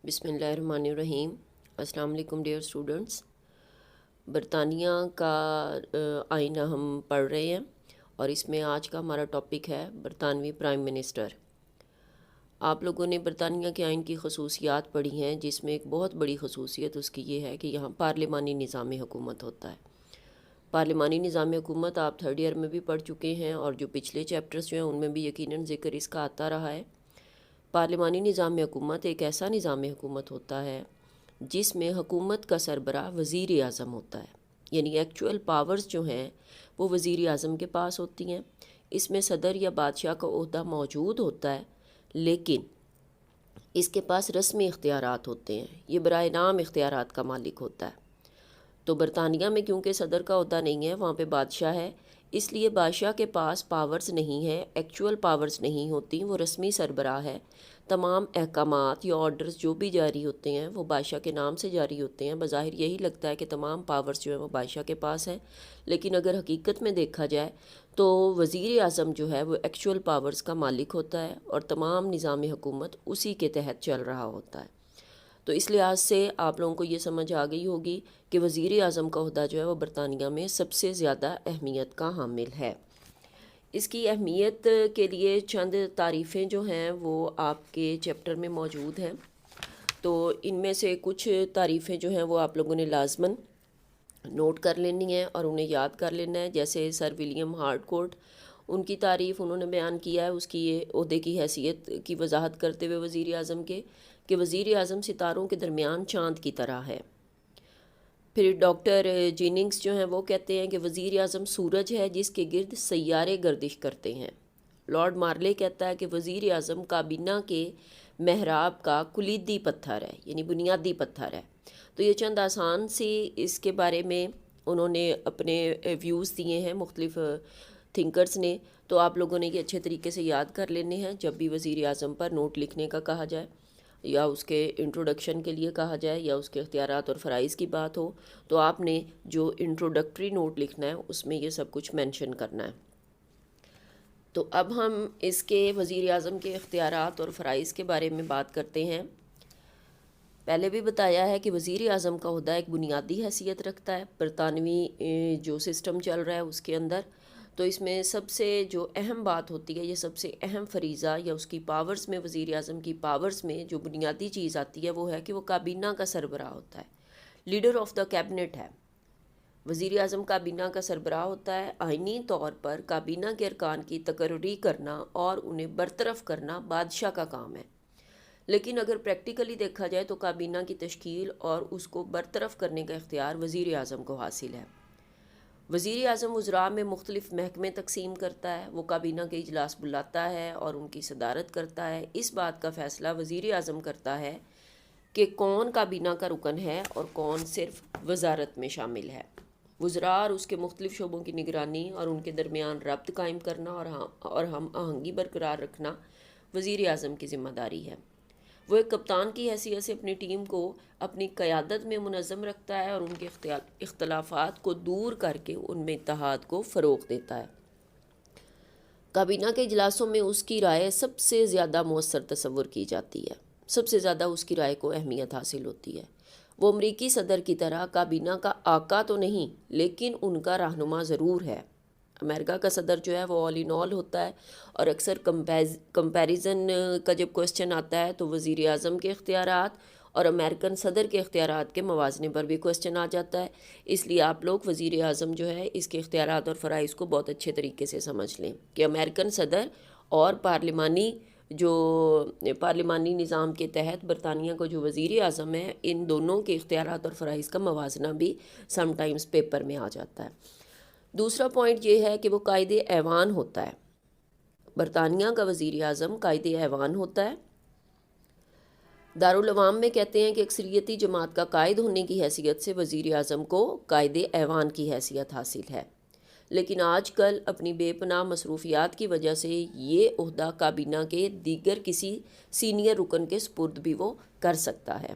بسم اللہ الرحمن الرحیم۔ السلام علیکم ڈیئر اسٹوڈنٹس۔ برطانیہ کا آئین ہم پڑھ رہے ہیں اور اس میں آج کا ہمارا ٹاپک ہے برطانوی پرائم منسٹر۔ آپ لوگوں نے برطانیہ کے آئین کی خصوصیات پڑھی ہیں، جس میں ایک بہت بڑی خصوصیت اس کی یہ ہے کہ یہاں پارلیمانی نظام حکومت ہوتا ہے۔ پارلیمانی نظام حکومت آپ تھرڈ ایئر میں بھی پڑھ چکے ہیں، اور جو پچھلے چیپٹرز جو ہیں ان میں بھی یقیناً ذکر اس کا آتا رہا ہے۔ پارلیمانی نظام حکومت ایک ایسا نظام حکومت ہوتا ہے جس میں حکومت کا سربراہ وزیر اعظم ہوتا ہے، یعنی ایکچول پاورز جو ہیں وہ وزیر اعظم کے پاس ہوتی ہیں۔ اس میں صدر یا بادشاہ کا عہدہ موجود ہوتا ہے، لیکن اس کے پاس رسمی اختیارات ہوتے ہیں، یہ برائے نام اختیارات کا مالک ہوتا ہے۔ تو برطانیہ میں کیونکہ صدر کا عہدہ نہیں ہے، وہاں پہ بادشاہ ہے، اس لیے بادشاہ کے پاس پاورز نہیں ہے، ایکچول پاورز نہیں ہوتی، وہ رسمی سربراہ ہے۔ تمام احکامات یا آرڈرز جو بھی جاری ہوتے ہیں وہ بادشاہ کے نام سے جاری ہوتے ہیں۔ بظاہر یہی لگتا ہے کہ تمام پاورز جو ہیں وہ بادشاہ کے پاس ہیں، لیکن اگر حقیقت میں دیکھا جائے تو وزیر اعظم جو ہے وہ ایکچول پاورز کا مالک ہوتا ہے، اور تمام نظام حکومت اسی کے تحت چل رہا ہوتا ہے۔ تو اس لحاظ سے آپ لوگوں کو یہ سمجھ آ گئی ہوگی کہ وزیر اعظم کا عہدہ جو ہے وہ برطانیہ میں سب سے زیادہ اہمیت کا حامل ہے۔ اس کی اہمیت کے لیے چند تعریفیں جو ہیں وہ آپ کے چیپٹر میں موجود ہیں، تو ان میں سے کچھ تعریفیں جو ہیں وہ آپ لوگوں نے لازماً نوٹ کر لینی ہے اور انہیں یاد کر لینا ہے۔ جیسے سر ولیم ہارٹ کورٹ، ان کی تعریف انہوں نے بیان کیا ہے اس کی یہ عہدے کی حیثیت کی وضاحت کرتے ہوئے وزیر اعظم کے، کہ وزیر اعظم ستاروں کے درمیان چاند کی طرح ہے۔ پھر ڈاکٹر جیننگز جو ہیں وہ کہتے ہیں کہ وزیر اعظم سورج ہے جس کے گرد سیارے گردش کرتے ہیں۔ لارڈ مارلے کہتا ہے کہ وزیر اعظم کابینہ کے محراب کا کلیدی پتھر ہے، یعنی بنیادی پتھر ہے۔ تو یہ چند آسان سی اس کے بارے میں انہوں نے اپنے ویوز دیے ہیں مختلف تھنکرز نے، تو آپ لوگوں نے یہ اچھے طریقے سے یاد کر لینے ہیں جب بھی وزیر اعظم پر نوٹ لکھنے کا کہا جائے، یا اس کے انٹروڈکشن کے لیے کہا جائے، یا اس کے اختیارات اور فرائض کی بات ہو، تو آپ نے جو انٹروڈکٹری نوٹ لکھنا ہے اس میں یہ سب کچھ مینشن کرنا ہے۔ تو اب ہم اس کے وزیر اعظم کے اختیارات اور فرائض کے بارے میں بات کرتے ہیں۔ پہلے بھی بتایا ہے کہ وزیر اعظم کا عہدہ ایک بنیادی حیثیت رکھتا ہے برطانوی جو سسٹم چل رہا ہے اس کے اندر۔ تو اس میں سب سے جو اہم بات ہوتی ہے، یہ سب سے اہم فریضہ یا اس کی پاورز میں، وزیر اعظم کی پاورز میں جو بنیادی چیز آتی ہے وہ ہے کہ وہ کابینہ کا سربراہ ہوتا ہے، لیڈر آف دا کیبنٹ ہے۔ وزیر اعظم کابینہ کا سربراہ ہوتا ہے۔ آئینی طور پر کابینہ کے ارکان کی تقرری کرنا اور انہیں برطرف کرنا بادشاہ کا کام ہے، لیکن اگر پریکٹیکلی دیکھا جائے تو کابینہ کی تشکیل اور اس کو برطرف کرنے کا اختیار وزیر اعظم کو حاصل ہے۔ وزیر اعظم وزراء میں مختلف محکمے تقسیم کرتا ہے، وہ کابینہ کے اجلاس بلاتا ہے اور ان کی صدارت کرتا ہے۔ اس بات کا فیصلہ وزیر اعظم کرتا ہے کہ کون کابینہ کا رکن ہے اور کون صرف وزارت میں شامل ہے۔ وزراء اور اس کے مختلف شعبوں کی نگرانی اور ان کے درمیان ربط قائم کرنا اور ہم آہنگی برقرار رکھنا وزیر اعظم کی ذمہ داری ہے۔ وہ ایک کپتان کی حیثیت سے اپنی ٹیم کو اپنی قیادت میں منظم رکھتا ہے اور ان کے اختلافات کو دور کر کے ان میں اتحاد کو فروغ دیتا ہے۔ کابینہ کے اجلاسوں میں اس کی رائے سب سے زیادہ مؤثر تصور کی جاتی ہے، سب سے زیادہ اس کی رائے کو اہمیت حاصل ہوتی ہے۔ وہ امریکی صدر کی طرح کابینہ کا آقا تو نہیں، لیکن ان کا رہنما ضرور ہے۔ امریکہ کا صدر جو ہے وہ آل ان آل ہوتا ہے، اور اکثر کمپیریزن کا جب کوسچن آتا ہے تو وزیر اعظم کے اختیارات اور امریکن صدر کے اختیارات کے موازنے پر بھی کوسچن آ جاتا ہے۔ اس لیے آپ لوگ وزیر اعظم جو ہے اس کے اختیارات اور فرائض کو بہت اچھے طریقے سے سمجھ لیں کہ امریکن صدر اور پارلیمانی نظام کے تحت برطانیہ کو جو وزیر اعظم ہے، ان دونوں کے اختیارات اور فرائض کا موازنہ بھی سم ٹائمز پیپر میں آ جاتا ہے۔ دوسرا پوائنٹ یہ ہے کہ وہ قائد ایوان ہوتا ہے۔ برطانیہ کا وزیر اعظم قائد ایوان ہوتا ہے۔ دارالعوام میں کہتے ہیں کہ اکثریتی جماعت کا قائد ہونے کی حیثیت سے وزیر اعظم کو قائد ایوان کی حیثیت حاصل ہے، لیکن آج کل اپنی بے پناہ مصروفیات کی وجہ سے یہ عہدہ کابینہ کے دیگر کسی سینئر رکن کے سپرد بھی وہ کر سکتا ہے۔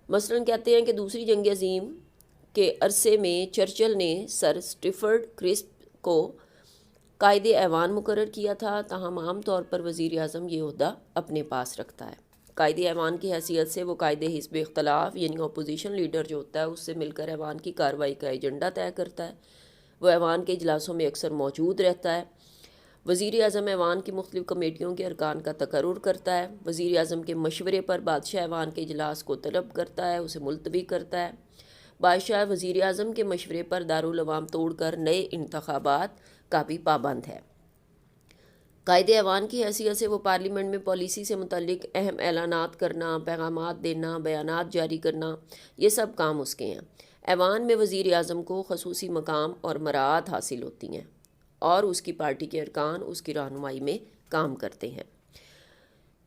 مثلاً کہتے ہیں کہ دوسری جنگ عظیم کے عرصے میں چرچل نے سر اسٹیفرڈ کرسپ کو قائد ایوان مقرر کیا تھا، تاہم عام طور پر وزیر اعظم یہ عہدہ اپنے پاس رکھتا ہے۔ قائد ایوان کی حیثیت سے وہ قائد حزب اختلاف یعنی اپوزیشن لیڈر جو ہوتا ہے اس سے مل کر ایوان کی کارروائی کا ایجنڈا طے کرتا ہے۔ وہ ایوان کے اجلاسوں میں اکثر موجود رہتا ہے۔ وزیر اعظم ایوان کی مختلف کمیٹیوں کے ارکان کا تقرر کرتا ہے۔ وزیر اعظم کے مشورے پر بادشاہ ایوان کے اجلاس کو طلب کرتا ہے، اسے ملتوی کرتا ہے۔ بادشاہ وزیر اعظم کے مشورے پر دارالعوام توڑ کر نئے انتخابات کا بھی پابند ہے۔ قائد ایوان کی حیثیت سے وہ پارلیمنٹ میں پالیسی سے متعلق اہم اعلانات کرنا، پیغامات دینا، بیانات جاری کرنا، یہ سب کام اس کے ہیں۔ ایوان میں وزیر اعظم کو خصوصی مقام اور مراعات حاصل ہوتی ہیں اور اس کی پارٹی کے ارکان اس کی رہنمائی میں کام کرتے ہیں۔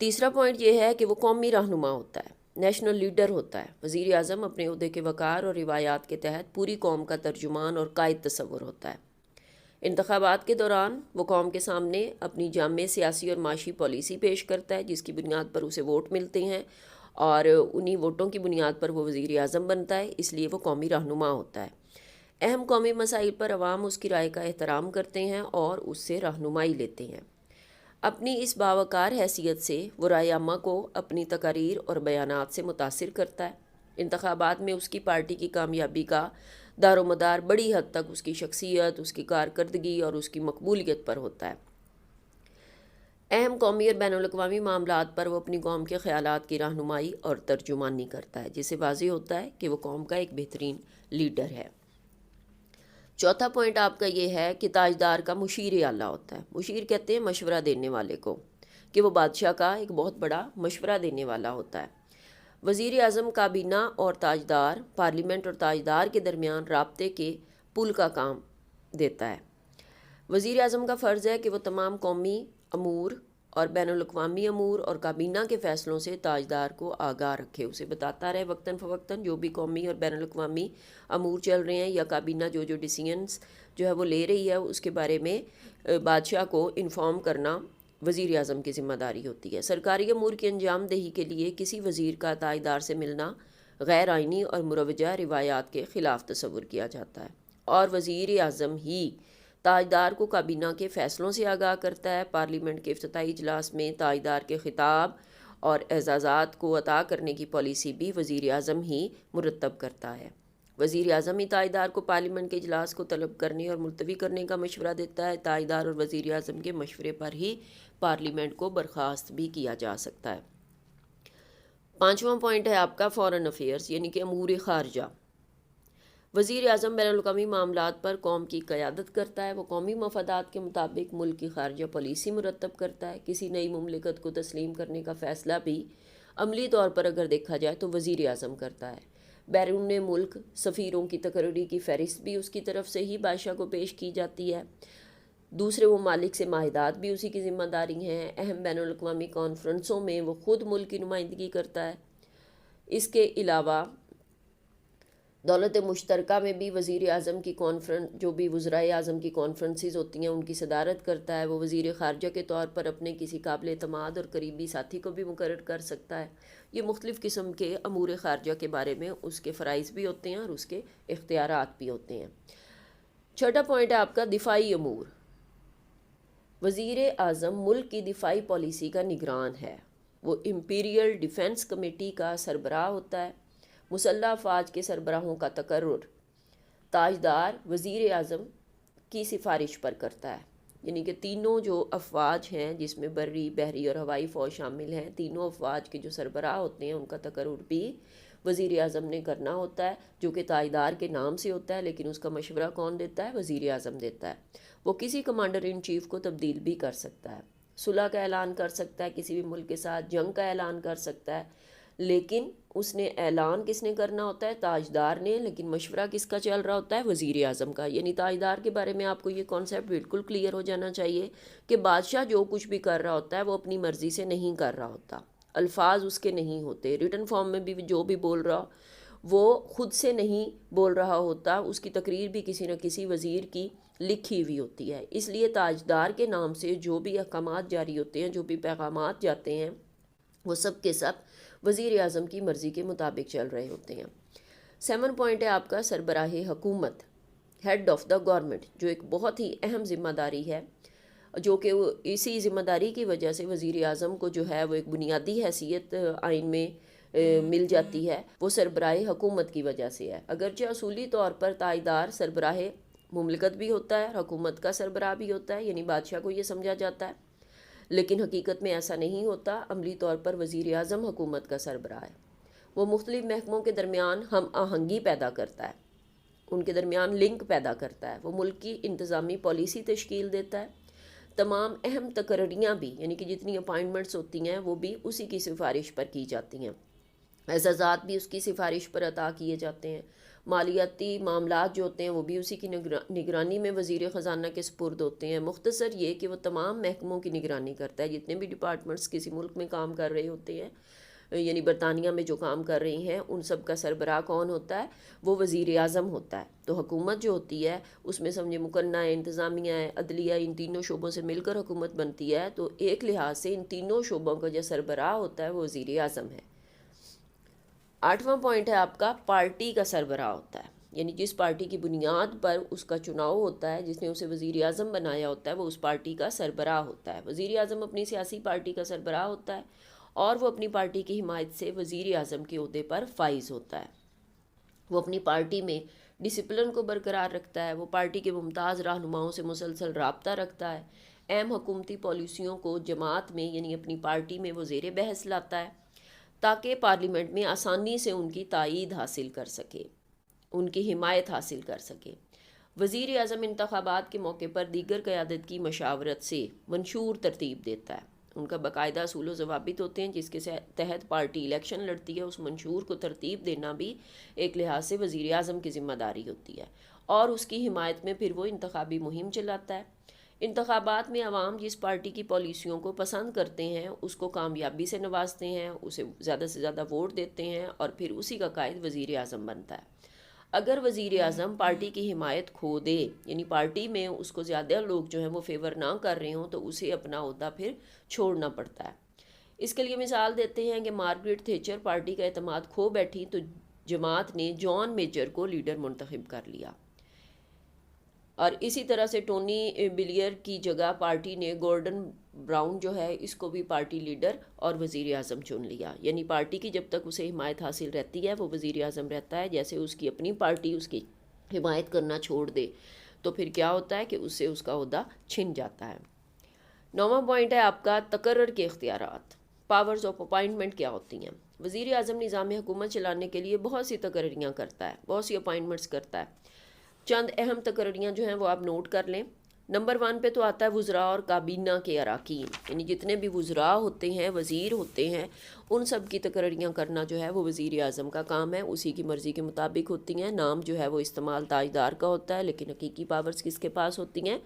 تیسرا پوائنٹ یہ ہے کہ وہ قومی رہنما ہوتا ہے، نیشنل لیڈر ہوتا ہے۔ وزیر اعظم اپنے عہدے کے وقار اور روایات کے تحت پوری قوم کا ترجمان اور قائد تصور ہوتا ہے۔ انتخابات کے دوران وہ قوم کے سامنے اپنی جامع سیاسی اور معاشی پالیسی پیش کرتا ہے جس کی بنیاد پر اسے ووٹ ملتے ہیں اور انہی ووٹوں کی بنیاد پر وہ وزیر اعظم بنتا ہے، اس لیے وہ قومی رہنما ہوتا ہے۔ اہم قومی مسائل پر عوام اس کی رائے کا احترام کرتے ہیں اور اس سے رہنمائی لیتے ہیں۔ اپنی اس باوقار حیثیت سے وہ رائے عامہ کو اپنی تقاریر اور بیانات سے متاثر کرتا ہے۔ انتخابات میں اس کی پارٹی کی کامیابی کا دار و مدار بڑی حد تک اس کی شخصیت، اس کی کارکردگی اور اس کی مقبولیت پر ہوتا ہے۔ اہم قومی اور بین الاقوامی معاملات پر وہ اپنی قوم کے خیالات کی رہنمائی اور ترجمانی کرتا ہے، جس سے واضح ہوتا ہے کہ وہ قوم کا ایک بہترین لیڈر ہے۔ چوتھا پوائنٹ آپ کا یہ ہے کہ تاجدار کا مشیر اعلیٰ ہوتا ہے۔ مشیر کہتے ہیں مشورہ دینے والے کو، کہ وہ بادشاہ کا ایک بہت بڑا مشورہ دینے والا ہوتا ہے۔ وزیر اعظم کابینہ اور تاجدار پارلیمنٹ اور تاجدار کے درمیان رابطے کے پل کا کام دیتا ہے۔ وزیر اعظم کا فرض ہے کہ وہ تمام قومی امور اور بین الاقوامی امور اور کابینہ کے فیصلوں سے تاجدار کو آگاہ رکھے، اسے بتاتا رہے وقتاً فوقتاً جو بھی قومی اور بین الاقوامی امور چل رہے ہیں یا کابینہ جو ڈیسیژنز جو ہے وہ لے رہی ہے اس کے بارے میں بادشاہ کو انفارم کرنا وزیر اعظم کی ذمہ داری ہوتی ہے۔ سرکاری امور کی انجام دہی کے لیے کسی وزیر کا تاجدار سے ملنا غیر آئینی اور مروجہ روایات کے خلاف تصور کیا جاتا ہے، اور وزیر اعظم ہی تاجدار کو کابینہ کے فیصلوں سے آگاہ کرتا ہے۔ پارلیمنٹ کے افتتاحی اجلاس میں تاجدار کے خطاب اور اعزازات کو عطا کرنے کی پالیسی بھی وزیر اعظم ہی مرتب کرتا ہے۔ وزیر اعظم ہی تاجدار کو پارلیمنٹ کے اجلاس کو طلب کرنے اور ملتوی کرنے کا مشورہ دیتا ہے۔ تاجدار اور وزیر اعظم کے مشورے پر ہی پارلیمنٹ کو برخاست بھی کیا جا سکتا ہے۔ پانچواں پوائنٹ ہے آپ کا فارن افیئرز یعنی کہ امور خارجہ۔ وزیر اعظم بین الاقوامی معاملات پر قوم کی قیادت کرتا ہے، وہ قومی مفادات کے مطابق ملک کی خارجہ پالیسی مرتب کرتا ہے۔ کسی نئی مملکت کو تسلیم کرنے کا فیصلہ بھی عملی طور پر اگر دیکھا جائے تو وزیر اعظم کرتا ہے۔ بیرون ملک سفیروں کی تقرری کی فہرست بھی اس کی طرف سے ہی بادشاہ کو پیش کی جاتی ہے۔ دوسرے ممالک سے معاہدات بھی اسی کی ذمہ داری ہیں۔ اہم بین الاقوامی کانفرنسوں میں وہ خود ملک کی نمائندگی کرتا ہے۔ اس کے علاوہ دولت مشترکہ میں بھی وزیر اعظم کی جو بھی وزرائے اعظم کی کانفرنسز ہوتی ہیں ان کی صدارت کرتا ہے۔ وہ وزیر خارجہ کے طور پر اپنے کسی قابل اعتماد اور قریبی ساتھی کو بھی مقرر کر سکتا ہے۔ یہ مختلف قسم کے امور خارجہ کے بارے میں اس کے فرائض بھی ہوتے ہیں اور اس کے اختیارات بھی ہوتے ہیں۔ چھٹا پوائنٹ ہے آپ کا دفاعی امور۔ وزیر اعظم ملک کی دفاعی پالیسی کا نگران ہے، وہ امپیریل ڈیفنس کمیٹی کا سربراہ ہوتا ہے۔ مسلح افواج کے سربراہوں کا تقرر تاجدار وزیر اعظم کی سفارش پر کرتا ہے، یعنی کہ تینوں جو افواج ہیں جس میں بری، بحری اور ہوائی فوج شامل ہیں، تینوں افواج کے جو سربراہ ہوتے ہیں ان کا تقرر بھی وزیر اعظم نے کرنا ہوتا ہے، جو کہ تاجدار کے نام سے ہوتا ہے، لیکن اس کا مشورہ کون دیتا ہے؟ وزیر اعظم دیتا ہے۔ وہ کسی کمانڈر ان چیف کو تبدیل بھی کر سکتا ہے، صلح کا اعلان کر سکتا ہے، کسی بھی ملک کے ساتھ جنگ کا اعلان کر سکتا ہے، لیکن اس نے اعلان کس نے کرنا ہوتا ہے؟ تاجدار نے، لیکن مشورہ کس کا چل رہا ہوتا ہے؟ وزیر اعظم کا۔ یعنی تاجدار کے بارے میں آپ کو یہ کانسیپٹ بالکل کلیئر ہو جانا چاہیے کہ بادشاہ جو کچھ بھی کر رہا ہوتا ہے وہ اپنی مرضی سے نہیں کر رہا ہوتا، الفاظ اس کے نہیں ہوتے، ریٹن فارم میں بھی جو بھی بول رہا وہ خود سے نہیں بول رہا ہوتا، اس کی تقریر بھی کسی نہ کسی وزیر کی لکھی ہوئی ہوتی ہے۔ اس لیے تاجدار کے نام سے جو بھی احکامات جاری ہوتے ہیں، جو بھی پیغامات جاتے ہیں، وہ سب کے سب وزیر اعظم کی مرضی کے مطابق چل رہے ہوتے ہیں۔ 7 پوائنٹ ہے آپ کا سربراہ حکومت، ہیڈ آف دا گورنمنٹ، جو ایک بہت ہی اہم ذمہ داری ہے۔ جو کہ اسی ذمہ داری کی وجہ سے وزیر اعظم کو جو ہے وہ ایک بنیادی حیثیت آئین میں مل جاتی ہے، وہ سربراہ حکومت کی وجہ سے ہے۔ اگرچہ اصولی طور پر تائیدار سربراہ مملکت بھی ہوتا ہے، حکومت کا سربراہ بھی ہوتا ہے، یعنی بادشاہ کو یہ سمجھا جاتا ہے، لیکن حقیقت میں ایسا نہیں ہوتا۔ عملی طور پر وزیر اعظم حکومت کا سربراہ ہے۔ وہ مختلف محکموں کے درمیان ہم آہنگی پیدا کرتا ہے، ان کے درمیان لنک پیدا کرتا ہے، وہ ملک کی انتظامی پالیسی تشکیل دیتا ہے۔ تمام اہم تقرریاں بھی، یعنی کہ جتنی اپائنٹمنٹس ہوتی ہیں وہ بھی اسی کی سفارش پر کی جاتی ہیں، اعزازات بھی اس کی سفارش پر عطا کیے جاتے ہیں، مالیاتی معاملات جو ہوتے ہیں وہ بھی اسی کی نگرانی میں وزیر خزانہ کے سپرد ہوتے ہیں۔ مختصر یہ کہ وہ تمام محکموں کی نگرانی کرتا ہے، جتنے بھی ڈپارٹمنٹس کسی ملک میں کام کر رہے ہوتے ہیں، یعنی برطانیہ میں جو کام کر رہی ہیں، ان سب کا سربراہ کون ہوتا ہے؟ وہ وزیر اعظم ہوتا ہے۔ تو حکومت جو ہوتی ہے اس میں سمجھے مقننہ ہے، انتظامیہ ہے، عدلیہ، ان تینوں شعبوں سے مل کر حکومت بنتی ہے، تو ایک لحاظ سے ان تینوں شعبوں کا جو سربراہ ہوتا ہے وہ وزیر اعظم ہے۔ 8واں پوائنٹ ہے آپ کا، پارٹی کا سربراہ ہوتا ہے، یعنی جس پارٹی کی بنیاد پر اس کا چناؤ ہوتا ہے، جس نے اسے وزیر اعظم بنایا ہوتا ہے، وہ اس پارٹی کا سربراہ ہوتا ہے۔ وزیر اعظم اپنی سیاسی پارٹی کا سربراہ ہوتا ہے اور وہ اپنی پارٹی کی حمایت سے وزیر اعظم کے عہدے پر فائز ہوتا ہے۔ وہ اپنی پارٹی میں ڈسپلن کو برقرار رکھتا ہے، وہ پارٹی کے ممتاز رہنماؤں سے مسلسل رابطہ رکھتا ہے، اہم حکومتی پالیسیوں کو جماعت میں یعنی اپنی پارٹی میں وہ زیر بحث لاتا ہے تاکہ پارلیمنٹ میں آسانی سے ان کی تائید حاصل کر سکے، ان کی حمایت حاصل کر سکے۔ وزیر اعظم انتخابات کے موقع پر دیگر قیادت کی مشاورت سے منشور ترتیب دیتا ہے، ان کا باقاعدہ اصول و ضوابط ہوتے ہیں جس کے تحت پارٹی الیکشن لڑتی ہے، اس منشور کو ترتیب دینا بھی ایک لحاظ سے وزیر اعظم کی ذمہ داری ہوتی ہے، اور اس کی حمایت میں پھر وہ انتخابی مہم چلاتا ہے۔ انتخابات میں عوام جس پارٹی کی پالیسیوں کو پسند کرتے ہیں اس کو کامیابی سے نوازتے ہیں، اسے زیادہ سے زیادہ ووٹ دیتے ہیں، اور پھر اسی کا قائد وزیر اعظم بنتا ہے۔ اگر وزیر اعظم پارٹی کی حمایت کھو دے، یعنی پارٹی میں اس کو زیادہ لوگ جو ہیں وہ فیور نہ کر رہے ہوں، تو اسے اپنا عہدہ پھر چھوڑنا پڑتا ہے۔ اس کے لیے مثال دیتے ہیں کہ مارگریٹ تھیچر پارٹی کا اعتماد کھو بیٹھی تو جماعت نے جان میجر کو لیڈر منتخب کر لیا، اور اسی طرح سے ٹونی بلیئر کی جگہ پارٹی نے گورڈن براؤن جو ہے اس کو بھی پارٹی لیڈر اور وزیر اعظم چن لیا، یعنی پارٹی کی جب تک اسے حمایت حاصل رہتی ہے وہ وزیر اعظم رہتا ہے، جیسے اس کی اپنی پارٹی اس کی حمایت کرنا چھوڑ دے تو پھر کیا ہوتا ہے کہ اس سے اس کا عہدہ چھن جاتا ہے۔ 9واں پوائنٹ ہے آپ کا، تقرر کے اختیارات، پاورز آف اپائنٹمنٹ کیا ہوتی ہیں۔ وزیر اعظم نظام حکومت چلانے کے لیے بہت سی تقرریاں کرتا ہے، بہت سی اپائنٹمنٹس کرتا ہے۔ چند اہم تقرریاں جو ہیں وہ آپ نوٹ کر لیں۔ نمبر 1 پہ تو آتا ہے وزراء اور کابینہ کے اراکین، یعنی جتنے بھی وزراء ہوتے ہیں، وزیر ہوتے ہیں، ان سب کی تقرریاں کرنا جو ہے وہ وزیر اعظم کا کام ہے، اسی کی مرضی کے مطابق ہوتی ہیں۔ نام جو ہے وہ استعمال تاجدار کا ہوتا ہے، لیکن حقیقی پاورز کس کے پاس ہوتی ہیں؟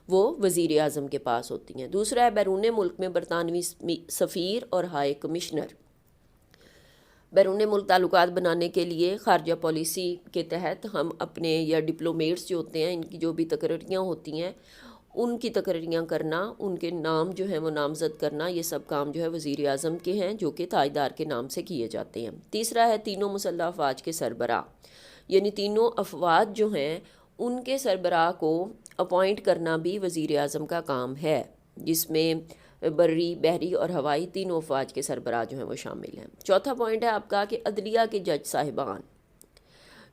وہ وزیر اعظم کے پاس ہوتی ہیں۔ دوسرا ہے بیرون ملک میں برطانوی سفیر اور ہائی کمشنر۔ بیرون ملک تعلقات بنانے کے لیے خارجہ پالیسی کے تحت ہم اپنے یا ڈپلومیٹس جو ہوتے ہیں ان کی جو بھی تقرریاں ہوتی ہیں ان کی تقرریاں کرنا، ان کے نام جو ہیں وہ نامزد کرنا، یہ سب کام جو ہے وزیر اعظم کے ہیں جو کہ تاجدار کے نام سے کیے جاتے ہیں۔ تیسرا ہے تینوں مسلح افواج کے سربراہ، یعنی تینوں افواج جو ہیں ان کے سربراہ کو اپوائنٹ کرنا بھی وزیر اعظم کا کام ہے، جس میں بری، بحری اور ہوائی تینوں افواج کے سربراہ جو ہیں وہ شامل ہیں۔ چوتھا پوائنٹ ہے آپ کا کہ عدلیہ کے جج صاحبان،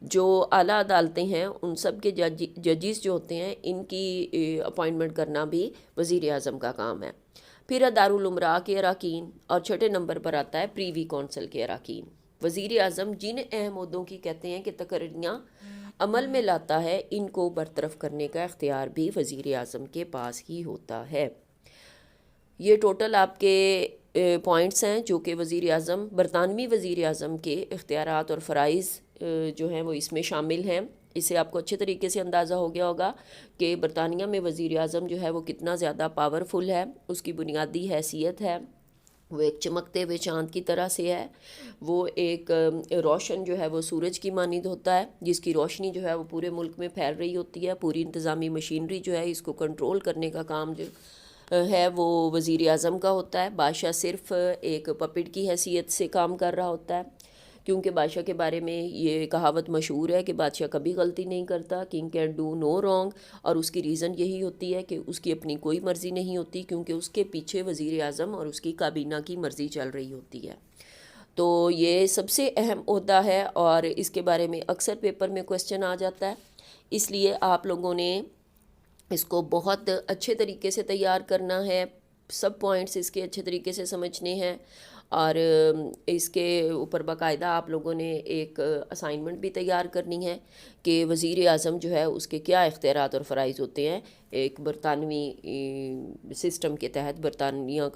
جو اعلیٰ عدالتیں ہیں ان سب کے ججز جو ہوتے ہیں ان کی اپوائنٹمنٹ کرنا بھی وزیر اعظم کا کام ہے۔ پھر دارالامراء کے اراکین، اور چھٹے نمبر پر آتا ہے پریوی کونسل کے اراکین۔ وزیر اعظم جن اہم عہدوں کی کہتے ہیں کہ تقرریاں عمل میں لاتا ہے، ان کو برطرف کرنے کا اختیار بھی وزیر اعظم کے پاس ہی ہوتا ہے۔ یہ ٹوٹل آپ کے پوائنٹس ہیں جو کہ وزیر اعظم، برطانوی وزیر اعظم کے اختیارات اور فرائض جو ہیں وہ اس میں شامل ہیں۔ اس سے آپ کو اچھے طریقے سے اندازہ ہو گیا ہوگا کہ برطانیہ میں وزیر اعظم جو ہے وہ کتنا زیادہ پاورفل ہے، اس کی بنیادی حیثیت ہے، وہ ایک چمکتے ہوئے چاند کی طرح سے ہے، وہ ایک روشن جو ہے وہ سورج کی مانند ہوتا ہے، جس کی روشنی جو ہے وہ پورے ملک میں پھیل رہی ہوتی ہے۔ پوری انتظامی مشینری جو ہے اس کو کنٹرول کرنے کا کام جو ہے وہ وزیر اعظم کا ہوتا ہے۔ بادشاہ صرف ایک پپٹ کی حیثیت سے کام کر رہا ہوتا ہے۔ کیونکہ بادشاہ کے بارے میں یہ کہاوت مشہور ہے کہ بادشاہ کبھی غلطی نہیں کرتا، king can do no wrong, اور اس کی ریزن یہی ہوتی ہے کہ اس کی اپنی کوئی مرضی نہیں ہوتی، کیونکہ اس کے پیچھے وزیر اعظم اور اس کی کابینہ کی مرضی چل رہی ہوتی ہے۔ تو یہ سب سے اہم عہدہ ہے اور اس کے بارے میں اکثر پیپر میں کوسچن آ جاتا ہے، اس لیے آپ لوگوں نے اس کو بہت اچھے طریقے سے تیار کرنا ہے، سب پوائنٹس اس کے اچھے طریقے سے سمجھنے ہیں، اور اس کے اوپر باقاعدہ آپ لوگوں نے ایک اسائنمنٹ بھی تیار کرنی ہے کہ وزیر اعظم جو ہے اس کے کیا اختیارات اور فرائض ہوتے ہیں ایک برطانوی سسٹم کے تحت، برطانیہ کا